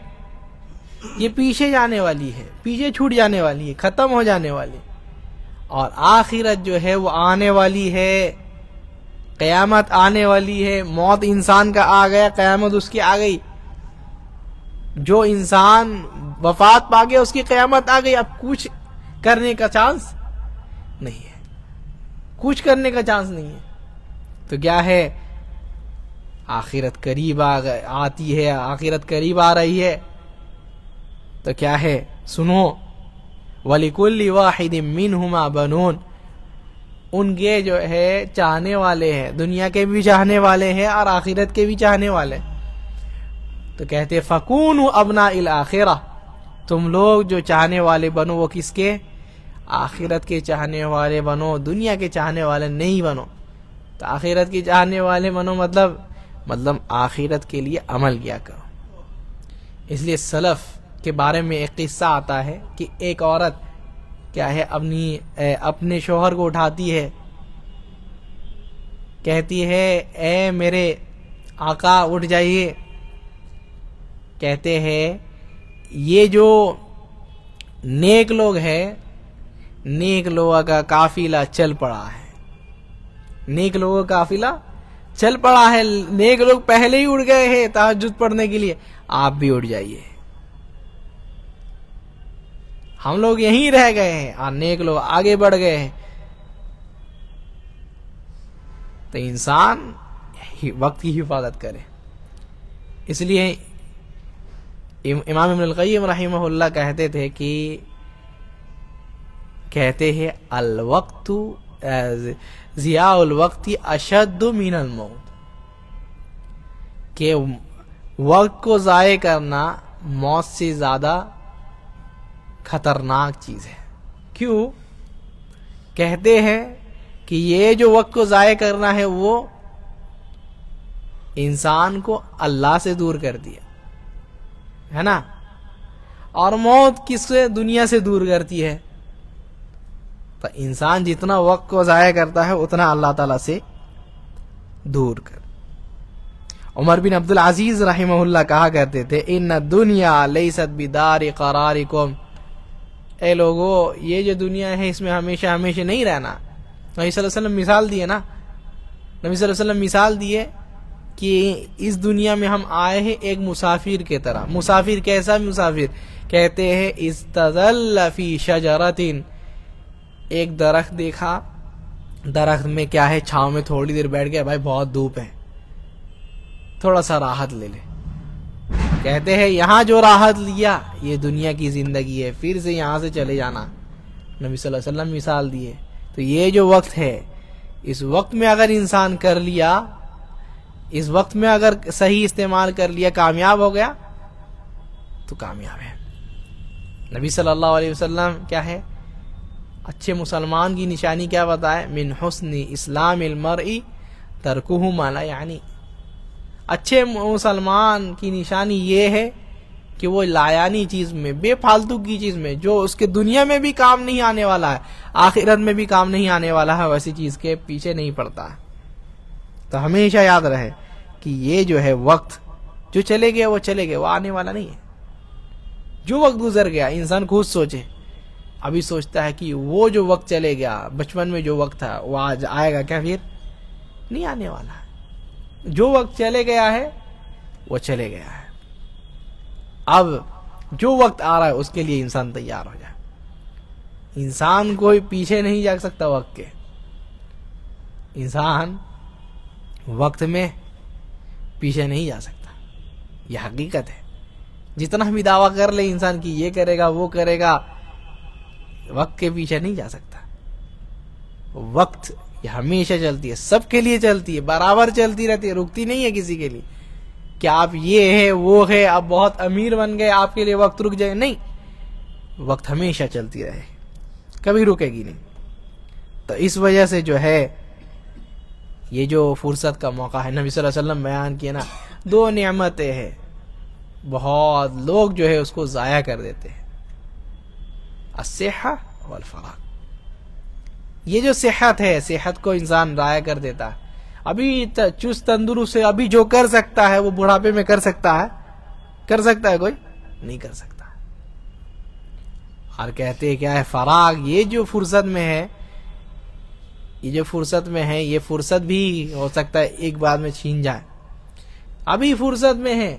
S1: یہ پیچھے جانے والی ہے، پیچھے چھوٹ جانے والی ہے، ختم ہو جانے والی، اور آخرت جو ہے وہ آنے والی ہے. قیامت آنے والی ہے. موت انسان کا آ گیا، قیامت اس کی آ گئی. جو انسان وفات پا گیا اس کی قیامت آ گئی. اب کچھ کرنے کا چانس نہیں ہے، کچھ کرنے کا چانس نہیں ہے. تو کیا ہے؟ آخرت قریب آتی ہے، آخرت قریب آ رہی ہے. تو کیا ہے؟ سنو وَلِكُلِّ وَاحِدٍ مِّنْهُمَا بَنُونَ. ان کے جو ہے چاہنے والے ہیں، دنیا کے بھی چاہنے والے ہیں اور آخرت کے بھی چاہنے والے. تو کہتے فَكُونُوا أَبْنَاءَ الْآخِرَةِ. تم لوگ جو چاہنے والے بنو وہ کس کے؟ آخرت کے چاہنے والے بنو، دنیا کے چاہنے والے نہیں بنو. تو آخرت کے چاہنے والے بنو مطلب آخرت کے لیے عمل کیا کرو. اس لیے سلف کے بارے میں ایک قصہ آتا ہے کہ ایک عورت کیا ہے اپنے شوہر کو اٹھاتی ہے، کہتی ہے اے میرے آقا اٹھ جائیے. کہتے ہیں یہ جو نیک لوگ ہیں، نیک لوگوں کا قافلہ چل پڑا ہے، نیک لوگوں کا قافلہ چل پڑا ہے. نیک لوگ پہلے ہی اٹھ گئے ہیں تہجد پڑھنے کے لیے، آپ بھی اٹھ جائیے. ہم لوگ یہیں رہ گئے ہیں اور نیک لوگ آگے بڑھ گئے ہیں. تو انسان وقت کی حفاظت کرے. اس لیے امام ابن القیم رحمہ اللہ کہتے تھے کہتے ہیں الوقت ضیاء الوقت اشد من الموت. کہ وقت کو ضائع کرنا موت سے زیادہ خطرناک چیز ہے. کیوں؟ کہتے ہیں کہ یہ جو وقت کو ضائع کرنا ہے وہ انسان کو اللہ سے دور کر دیا ہے نا، اور موت کس سے؟ دنیا سے دور کرتی ہے. تو انسان جتنا وقت کو ضائع کرتا ہے اتنا اللہ تعالیٰ سے دور کر. عمر بن عبد العزیز رحمہ اللہ کہا کرتے تھے ان الدنیا لیست بدار قرارکم. اے لوگو یہ جو دنیا ہے اس میں ہمیشہ ہمیشہ نہیں رہنا. نبی صلی اللہ علیہ وسلم مثال دیے نا، نبی صلی اللہ علیہ وسلم مثال دیے کہ اس دنیا میں ہم آئے ہیں ایک مسافر کے طرح. مسافر کیسا مسافر؟ کہتے ہیں استظل فی شجرۃ. ایک درخت دیکھا، درخت میں کیا ہے چھاؤں میں تھوڑی دیر بیٹھ گیا، بھائی بہت دھوپ ہے تھوڑا سا راحت لے لے. کہتے ہیں یہاں جو راحت لیا یہ دنیا کی زندگی ہے، پھر سے یہاں سے چلے جانا. نبی صلی اللہ علیہ وسلم مثال دیے. تو یہ جو وقت ہے اس وقت میں اگر انسان کر لیا، اس وقت میں اگر صحیح استعمال کر لیا، کامیاب ہو گیا تو کامیاب ہے. نبی صلی اللہ علیہ وسلم کیا ہے اچھے مسلمان کی نشانی کیا بتائے؟ من حسن اسلام المرء ترکہ ما لا یعنی. اچھے مسلمان کی نشانی یہ ہے کہ وہ لایانی چیز میں، بے فالتو کی چیز میں، جو اس کے دنیا میں بھی کام نہیں آنے والا ہے، آخرت میں بھی کام نہیں آنے والا ہے، ویسی چیز کے پیچھے نہیں پڑتا ہے. تو ہمیشہ یاد رہے کہ یہ جو ہے وقت جو چلے گیا وہ چلے گیا، وہ آنے والا نہیں ہے. جو وقت گزر گیا انسان خود سوچے. ابھی سوچتا ہے کہ وہ جو وقت چلے گیا بچپن میں جو وقت تھا وہ آج آئے گا کیا؟ پھر نہیں آنے والا ہے. جو وقت چلے گیا ہے وہ چلے گیا ہے. اب جو وقت آ رہا ہے اس کے لیے انسان تیار ہو جائے. انسان کوئی پیچھے نہیں جا سکتا وقت کے. انسان وقت میں پیچھے نہیں جا سکتا، یہ حقیقت ہے. جتنا بھی دعویٰ کر لے انسان کی یہ کرے گا وہ کرے گا، وقت کے پیچھے نہیں جا سکتا. وقت یہ ہمیشہ چلتی ہے، سب کے لیے چلتی ہے، برابر چلتی رہتی ہے، رکتی نہیں ہے کسی کے لیے کہ آپ یہ ہے وہ ہے، آپ بہت امیر بن گئے آپ کے لیے وقت رک جائے. نہیں، وقت ہمیشہ چلتی رہے، کبھی رکے گی نہیں. تو اس وجہ سے جو ہے یہ جو فرصت کا موقع ہے نبی صلی اللہ علیہ وسلم بیان کیا نا، 2 نعمتیں ہیں، بہت لوگ جو ہے اس کو ضائع کر دیتے ہیں، الصحہ والفراغ. یہ جو صحت ہے، صحت کو انسان ضائع کر دیتا ہے. ابھی چست تندرست سے ابھی جو کر سکتا ہے وہ بڑھاپے میں کر سکتا ہے؟ کر سکتا ہے کوئی؟ نہیں کر سکتا. اور کہتے ہیں کیا ہے فراغ، یہ جو فرصت میں ہے، یہ جو فرصت میں ہے، یہ فرصت بھی ہو سکتا ہے ایک بعد میں چھین جائے. ابھی فرصت میں ہے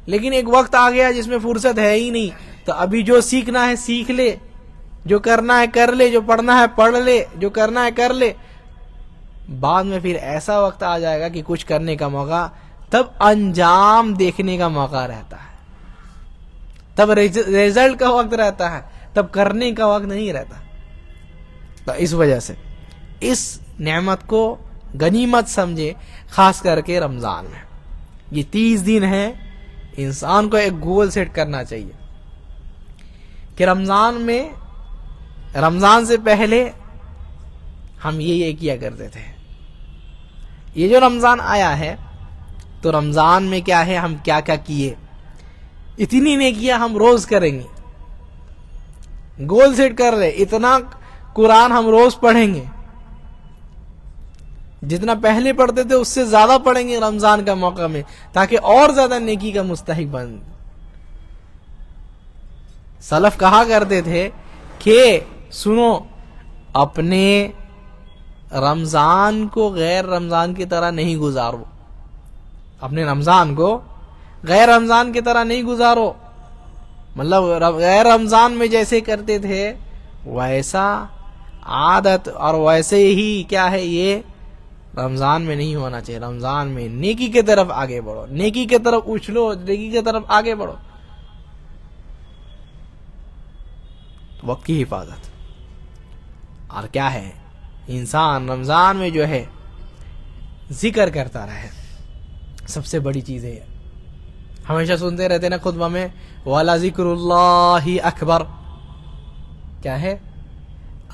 S1: لیکن ایک وقت آ گیا جس میں فرصت ہے ہی نہیں، تو ابھی جو سیکھنا ہے سیکھ لے، جو کرنا ہے کر لے، جو پڑھنا ہے پڑھ لے، جو کرنا ہے کر لے. بعد میں پھر ایسا وقت آ جائے گا کہ کچھ کرنے کا موقع، تب انجام دیکھنے کا موقع رہتا ہے، تب ریزلٹ کا وقت رہتا ہے، تب کرنے کا وقت نہیں رہتا. تو اس وجہ سے اس نعمت کو غنیمت سمجھے، خاص کر کے رمضان میں. یہ 30 دن ہے، انسان کو ایک گول سیٹ کرنا چاہیے کہ رمضان میں، رمضان سے پہلے ہم یہ کیا کرتے تھے. یہ جو رمضان آیا ہے تو رمضان میں کیا ہے، ہم کیا کیا کیے، اتنی نیکیاں ہم روز کریں گے. گول سیٹ کر لے، اتنا قرآن ہم روز پڑھیں گے، جتنا پہلے پڑھتے تھے اس سے زیادہ پڑھیں گے رمضان کا موقع میں، تاکہ اور زیادہ نیکی کا مستحق بن. سلف کہا کرتے تھے کہ سنو، اپنے رمضان کو غیر رمضان کی طرح نہیں گزارو، اپنے رمضان کو غیر رمضان کی طرح نہیں گزارو. مطلب غیر رمضان میں جیسے کرتے تھے ویسا عادت اور ویسے ہی کیا ہے یہ رمضان میں نہیں ہونا چاہیے. رمضان میں نیکی کی طرف آگے بڑھو، نیکی کی طرف اچھلو، نیکی کی طرف آگے بڑھو. وقت کی حفاظت. اور کیا ہے، انسان رمضان میں جو ہے ذکر کرتا رہے، سب سے بڑی چیز ہے. ہمیشہ سنتے رہتے نا خطبہ میں، وَلَا ذِكْرُ اللَّهِ اکبر. کیا ہے؟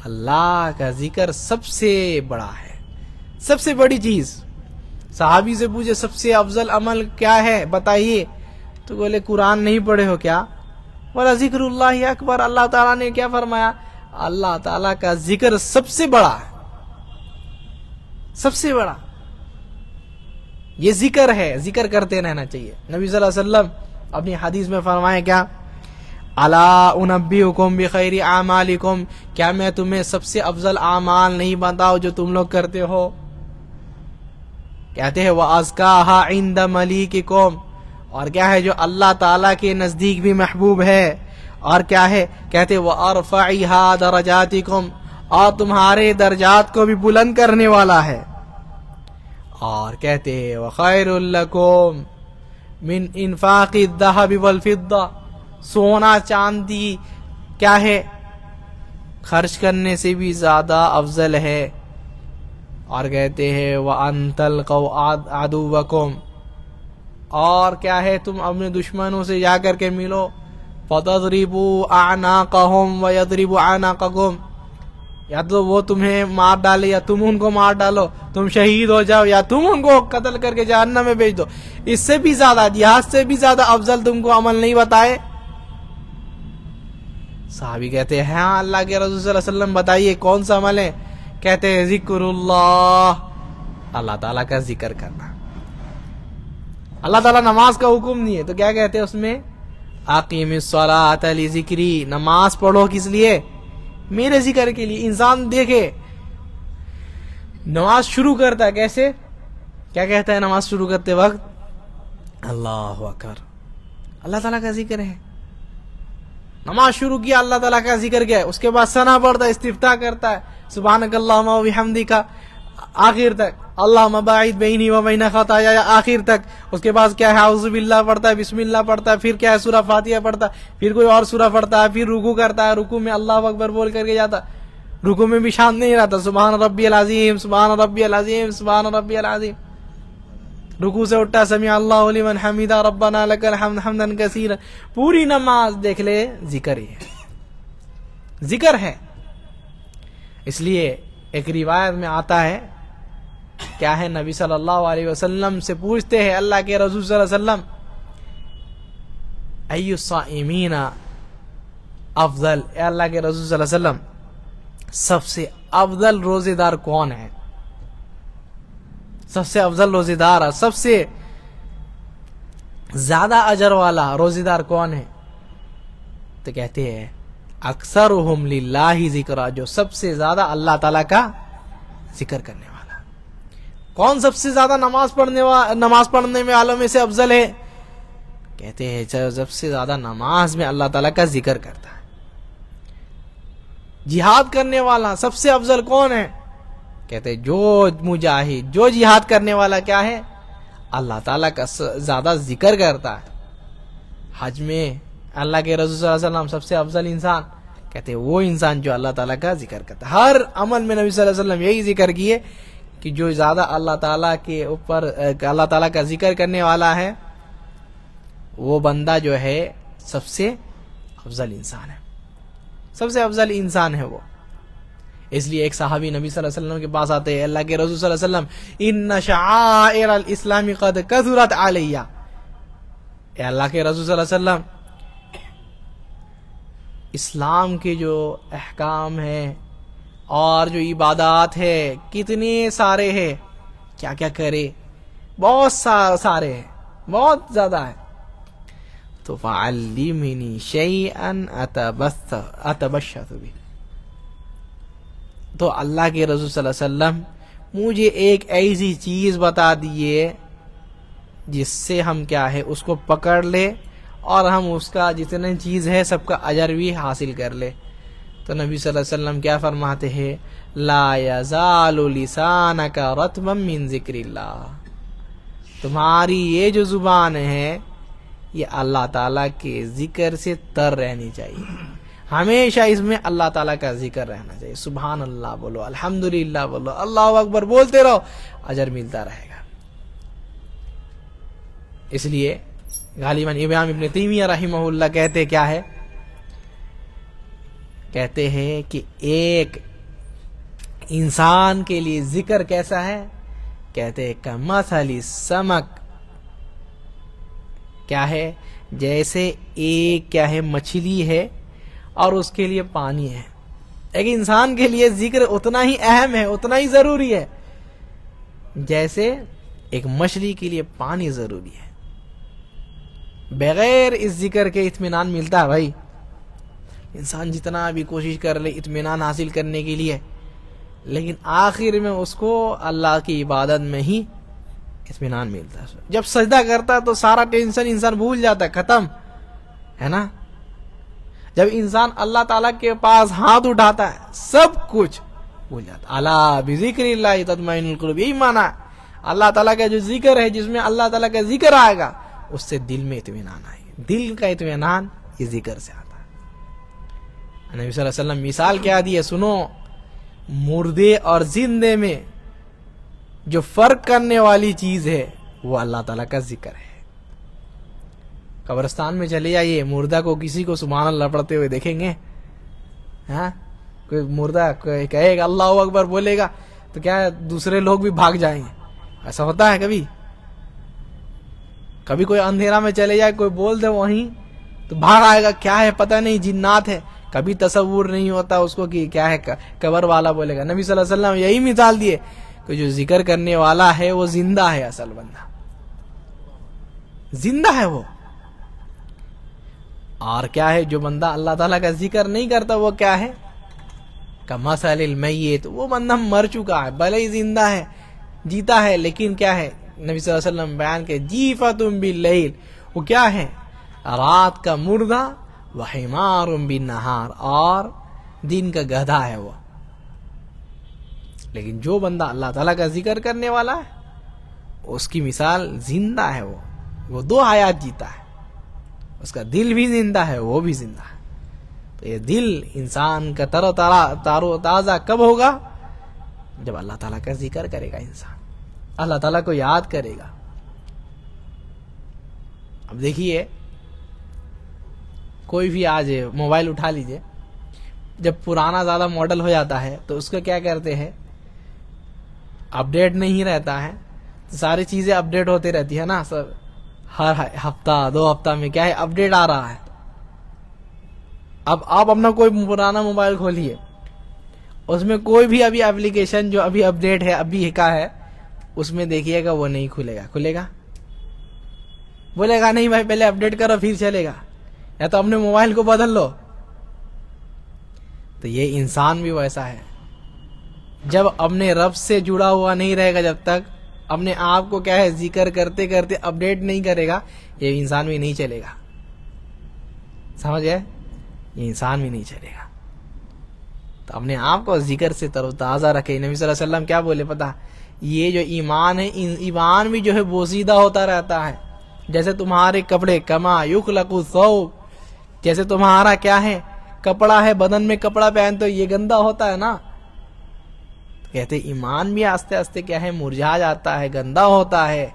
S1: اللہ کا ذکر سب سے بڑا ہے، سب سے بڑی چیز. صحابی سے پوچھے سب سے افضل عمل کیا ہے بتائیے، تو بولے قرآن نہیں پڑھے ہو کیا؟ وَلَا ذِكْرُ اللَّهِ اکبر. اللہ تعالیٰ نے کیا فرمایا؟ اللہ تعالیٰ کا ذکر سب سے بڑا ہے، سب سے بڑا یہ ذکر ہے. ذکر کرتے رہنا چاہیے. نبی صلی اللہ علیہ وسلم اپنی حدیث میں فرمائے کیا، الا انبئکم بخیر اعمالکم، کیا میں تمہیں سب سے افضل اعمال نہیں بتاؤ جو تم لوگ کرتے ہو؟ کہتے ہیں وَأَزْكَاهَا عِنْدَ مَلِيكِكُمْ، اور کیا ہے جو اللہ تعالیٰ کے نزدیک بھی محبوب ہے. اور کیا ہے، کہتے وَأَرْفَعِهَا دَرَجَاتِكُمْ، اور تمہارے درجات کو بھی بلند کرنے والا ہے. اور کہتے ہیں وَخَيْرٌ لَكُمْ مِنْ إِنفَاقِ الذَّهَبِ وَالْفِضَّةِ، سونا چاندی کیا ہے خرچ کرنے سے بھی زیادہ افضل ہے. اور کہتے ہیں وَأَن تَلْقَوْا عَدُوَّكُمْ، اور کیا ہے تم اپنے دشمنوں سے جا کر کے ملو، فَتَضْرِبُوا أَعْنَاقَهُمْ وَيَضْرِبُوا أَعْنَاقَكُمْ، یا تو وہ تمہیں مار ڈالے یا تم ان کو مار ڈالو، تم شہید ہو جاؤ یا تم ان کو قتل کر کے جہنم میں بھیج دو. اس سے بھی زیادہ، جہاد سے بھی زیادہ افضل تم کو عمل نہیں بتائے؟ صحابی کہتے ہیں ہاں اللہ کے رسول صلی اللہ علیہ وسلم بتائیے کون سا عمل ہے؟ کہتے ہیں ذکر اللہ، اللہ تعالیٰ کا ذکر کرنا. اللہ تعالیٰ نماز کا حکم نہیں ہے تو کیا کہتے ہیں اس میں؟ اقیم الصلاۃ لذکری، نماز پڑھو کس لیے؟ میرے ذکر کے لیے. انسان دیکھے نماز شروع کرتا ہے کیسے؟ کیا کہتا ہے نماز شروع کرتے وقت؟ اللہ اکبر، اللہ تعالیٰ کا ذکر ہے. نماز شروع کیا اللہ تعالیٰ کا ذکر کیا ہے، اس کے بعد ثنا پڑھتا ہے، استفتاح کرتا ہے سبحانک اللہم و بحمدک آخر تک، اللہم باعد بینی و بین خطایا آخر تک. اس کے بعد کیا ہے؟ اعوذ باللہ پڑھتا ہے، بسم اللہ پڑھتا ہے، پھر کیا ہے؟ سورہ فاتحہ پڑھتا ہے، پھر کوئی اور سورہ پڑھتا ہے، پھر رکوع کرتا ہے، رکوع میں اللہ اکبر بول کر کے جاتا ہے. رکوع میں بھی شانت نہیں رہتا، سبحان ربی العظیم سبحان ربی العظیم سبحان ربی العظیم. رکوع سے اٹھا سمیع اللہ لمن حمیدہ ربنا لک الحمد حمدا کثیرا. پوری نماز دیکھ لے ذکر ہی ہے، ذکر ہے. اس لیے ایک روایت میں آتا ہے، کیا ہے؟ نبی صلی اللہ علیہ وسلم سے پوچھتے ہیں اللہ کے رسول صلی اللہ علیہ وسلم، ای الصائمین افضل، اے اللہ کے رسول صلی اللہ علیہ وسلم سب سے افضل روزے دار کون ہے؟ سب سے افضل روزے دار، سب سے زیادہ اجر والا روزے دار کون ہے؟ تو کہتے ہیں اکثرہم للہ ذکرا، جو سب سے زیادہ اللہ تعالیٰ کا ذکر کرنے والا. کون سب سے زیادہ نماز پڑھنے میں والوں میں سے افضل ہے؟ کہتے ہیں سب سے زیادہ نماز میں اللہ تعالیٰ کا ذکر کرتا ہے. جہاد کرنے والا سب سے افضل کون ہے؟ کہتے جو مجاہد، جو جہاد کرنے والا کیا ہے؟ اللہ تعالیٰ کا زیادہ ذکر کرتا ہے. حج میں اللہ کے رسول صلی اللہ علیہ وسلم سب سے افضل انسان، کہتے وہ انسان جو اللہ تعالیٰ کا ذکر کرتا ہے. ہر عمل میں نبی صلی اللہ علیہ وسلم یہی ذکر کیے کہ جو زیادہ اللہ تعالیٰ کے اوپر اللہ تعالیٰ کا ذکر کرنے والا ہے وہ بندہ جو ہے سب سے افضل انسان ہے، سب سے افضل انسان ہے وہ. اس لیے ایک صحابی نبی صلی اللہ علیہ وسلم کے پاس آتے ہیں، اللہ کے رسول صلی اللہ علیہ وسلم ان شعائر الاسلام قد کثرت علیہ، اے اللہ کے رسول صلی اللہ علیہ وسلم اسلام کے جو احکام ہیں اور جو عبادات ہے کتنے سارے ہیں، کیا کیا کرے؟ بہت سارے ہیں، بہت زیادہ ہے. تو فعلمنی شیئا اتبشر بہ، تو اللہ کے رسول صلی اللہ علیہ وسلم مجھے ایک ایسی چیز بتا دیے جس سے ہم کیا ہے اس کو پکڑ لے اور ہم اس کا جتنے چیز ہے سب کا اجر بھی حاصل کر لے. تو نبی صلی اللہ علیہ وسلم کیا فرماتے ہیں؟ لا یزال لسانک رطبا من ذکر اللہ، تمہاری یہ جو زبان ہے یہ اللہ تعالیٰ کے ذکر سے تر رہنی چاہیے، ہمیشہ اس میں اللہ تعالیٰ کا ذکر رہنا چاہیے. سبحان اللہ بولو، الحمدللہ بولو، اللہ اکبر بولتے رہو، اجر ملتا رہے گا. اس لیے غالباً امام ابن تیمیہ رحمہ اللہ کہتے کیا ہے؟ کہتے ہیں کہ ایک انسان کے لیے ذکر کیسا ہے؟ کہتے ہیں کمثل السمک، کیا ہے؟ جیسے ایک کیا ہے مچھلی ہے اور اس کے لیے پانی ہے. ایک انسان کے لیے ذکر اتنا ہی اہم ہے، اتنا ہی ضروری ہے جیسے ایک مچھلی کے لیے پانی ضروری ہے. بغیر اس ذکر کے اطمینان ملتا ہے بھائی. انسان جتنا بھی کوشش کر لے اطمینان حاصل کرنے کے لیے، لیکن آخر میں اس کو اللہ کی عبادت میں ہی اطمینان ملتا ہے. جب سجدہ کرتا ہے تو سارا ٹینشن انسان بھول جاتا ہے، ختم ہے نا. جب انسان اللہ تعالیٰ کے پاس ہاتھ اٹھاتا ہے سب کچھ بھول جاتا ہے. الا بذکر اللہ تطمئن القلوب، یہی معنی ہے. اللہ تعالیٰ کا جو ذکر ہے، جس میں اللہ تعالیٰ کا ذکر آئے گا اس سے دل میں اطمینان آئے گا. دل کا اطمینان یہ ذکر سے آتا ہے. نبی صلی اللہ علیہ وسلم مثال کیا دی ہے سنو. مردے اور زندے میں جو فرق کرنے والی چیز ہے وہ اللہ تعالیٰ کا ذکر ہے. قبرستان میں چلے جائیے، مردہ کو کسی کو سبحان اللہ پڑھتے ہوئے دیکھیں گے؟ ہاں، کوئی مردہ کہے گا اللہ اکبر بولے گا تو کیا دوسرے لوگ بھی بھاگ جائیں گے؟ ایسا ہوتا ہے کبھی؟ کبھی کوئی اندھیرا میں چلے جائے، کوئی بول دے وہیں تو بھاگ آئے گا، کیا ہے پتہ نہیں، جنات ہے. کبھی تصور نہیں ہوتا اس کو کہ کیا ہے قبر والا بولے گا. نبی صلی اللہ علیہ وسلم یہی مثال دیے. کہ جو ذکر کرنے والا ہے وہ زندہ ہے، اصل بندہ زندہ ہے وہ. اور کیا ہے جو بندہ اللہ تعالیٰ کا ذکر نہیں کرتا وہ کیا ہے؟ کمثل المیت، وہ بندہ مر چکا ہے، بھلے ہی زندہ ہے جیتا ہے لیکن کیا ہے؟ نبی صلی اللہ علیہ وسلم بیان کے جیفۃ باللیل، وہ کیا ہے؟ رات کا مردہ، وحمار بالنہار، اور دن کا گدھا ہے وہ. لیکن جو بندہ اللہ تعالیٰ کا ذکر کرنے والا ہے اس کی مثال زندہ ہے، وہ 2 حیات جیتا ہے، اس کا دل بھی زندہ ہے وہ بھی زندہ ہے. تو یہ دل انسان کا تر و تازہ کب ہوگا؟ جب اللہ تعالیٰ کا ذکر کرے گا انسان، اللہ تعالیٰ کو یاد کرے گا. اب دیکھیے کوئی بھی آج موبائل اٹھا لیجئے، جب پرانا زیادہ ماڈل ہو جاتا ہے تو اس کو کیا کرتے ہیں؟ اپڈیٹ نہیں رہتا ہے، ساری چیزیں اپڈیٹ ہوتی رہتی ہے نا سر، ہر ہفتہ 2 ہفتہ میں کیا ہے؟ اپڈیٹ آ رہا ہے. اب آپ اپنا کوئی پرانا موبائل کھولیے، اس میں کوئی بھی ابھی اپلیکیشن جو ابھی اپڈیٹ ہے ابھی کا ہے اس میں دیکھیے گا وہ نہیں کھلے گا، بولے گا نہیں بھائی پہلے اپڈیٹ کرو پھر چلے گا، یا تو اپنے موبائل کو بدل لو. تو یہ انسان بھی ویسا ہے، جب اپنے رب سے جڑا ہوا نہیں رہے گا، جب تک اپنے آپ کو کیا ہے ذکر کرتے کرتے اپڈیٹ نہیں کرے گا، یہ انسان بھی نہیں چلے گا. سمجھ گئے؟ یہ انسان بھی نہیں چلے گا. تو اپنے آپ کو ذکر سے تر و تازہ رکھے. نبی صلی اللہ علیہ وسلم کیا بولے پتہ؟ یہ جو ایمان ہے، ایمان بھی جو ہے بوسیدہ ہوتا رہتا ہے، جیسے تمہارے کپڑے، کما یخلق الثوب، جیسے تمہارا کیا ہے کپڑا ہے، بدن میں کپڑا پہن تو یہ گندا ہوتا ہے نا، کہتے ایمان بھی آستے آستے کیا ہے مرجھا جاتا ہے، گندا ہوتا ہے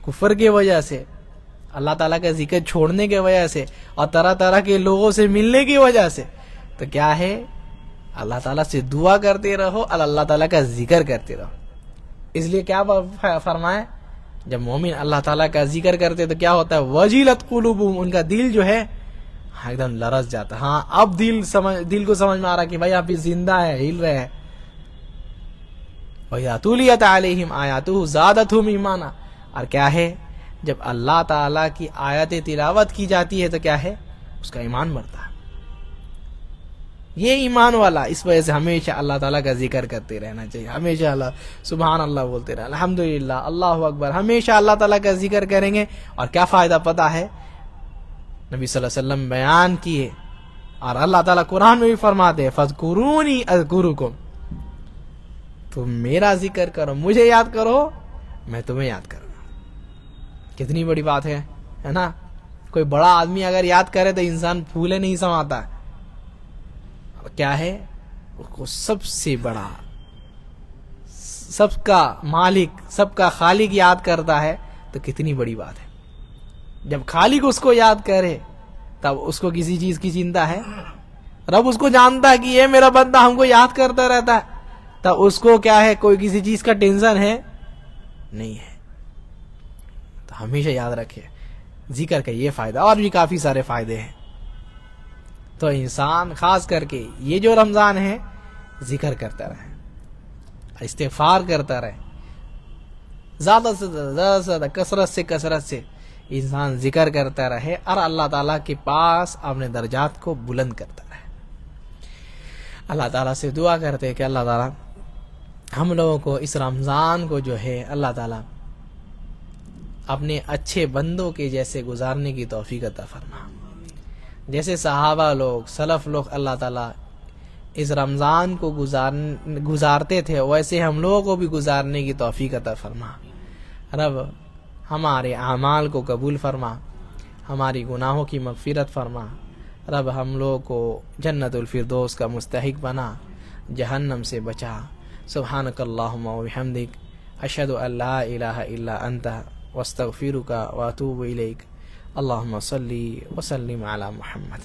S1: کفر کی وجہ سے، اللہ تعالیٰ کا ذکر چھوڑنے کی وجہ سے، اور طرح طرح کے لوگوں سے ملنے کی وجہ سے. تو کیا ہے؟ اللہ تعالیٰ سے دعا کرتے رہو اور اللہ تعالیٰ کا ذکر کرتے رہو. اس لیے کیا فرمائے؟ جب مومن اللہ تعالیٰ کا ذکر کرتے تو کیا ہوتا ہے؟ وجلت قلوبہم، ان کا دل جو ہے ایک دم لرز جاتا. ہاں اب دل کو سمجھ میں آ رہا کہ بھائی آپ زندہ ہے، ہل رہے ہیں. وَإِذَا تُلِيَتْ عَلَيْهِمْ آيَاتُهُ زَادَتْهُمْ ایمانا. اور کیا ہے جب اللہ تعالیٰ کی آیت تلاوت کی جاتی ہے تو کیا ہے اس کا ایمان بڑھتا ہے. یہ ایمان والا، اس وجہ سے ہمیشہ اللہ تعالیٰ کا ذکر کرتے رہنا چاہیے، ہمیشہ اللہ سبحان اللہ بولتے رہنا، الحمدللہ، اللہ اکبر، ہمیشہ اللہ تعالیٰ کا ذکر کریں گے. اور کیا فائدہ پتہ ہے؟ نبی صلی اللہ علیہ وسلم بیان کیے اور اللہ تعالیٰ قرآن میں بھی فرماتے ہیں فَاذْكُرُونِي أَذْكُرُكُمْ، تم میرا ذکر کرو، مجھے یاد کرو، میں تمہیں یاد کروں. کتنی بڑی بات ہے نا؟ کوئی بڑا آدمی اگر یاد کرے تو انسان پھولے نہیں سماتا. کیا ہے؟ اس کو سب سے بڑا، سب کا مالک، سب کا خالق یاد کرتا ہے تو کتنی بڑی بات ہے. جب خالق اس کو یاد کرے تب اس کو کسی چیز کی چنتا ہے؟ رب اس کو جانتا ہے کہ یہ میرا بندہ ہم کو یاد کرتا رہتا ہے، تب اس کو کیا ہے کوئی کسی چیز کا ٹینشن ہے؟ نہیں ہے. تو ہمیشہ یاد رکھے ذکر کا یہ فائدہ، اور بھی کافی سارے فائدے ہیں. تو انسان خاص کر کے یہ جو رمضان ہے ذکر کرتا رہے، استغفار کرتا رہے، زیادہ سے زیادہ کثرت سے انسان ذکر کرتا رہے اور اللہ تعالیٰ کے پاس اپنے درجات کو بلند کرتا رہے. اللہ تعالیٰ سے دعا کرتے کہ اللہ تعالیٰ ہم لوگوں کو اس رمضان کو جو ہے اللہ تعالیٰ اپنے اچھے بندوں کے جیسے گزارنے کی توفیق عطا فرما. جیسے صحابہ لوگ، سلف لوگ اللہ تعالیٰ اس رمضان کو گزارتے تھے، ویسے ہم لوگوں کو بھی گزارنے کی توفیق عطا فرما. رب ہمارے اعمال کو قبول فرما، ہماری گناہوں کی مغفرت فرما. رب ہم لوگوں کو جنت الفردوس کا مستحق بنا، جہنم سے بچا. سبحانک اللہم و بحمدک، اشہد ان لا الہ الا انت، واستغفرک واتوب الیک. اللہم صلی وسلم علی محمد.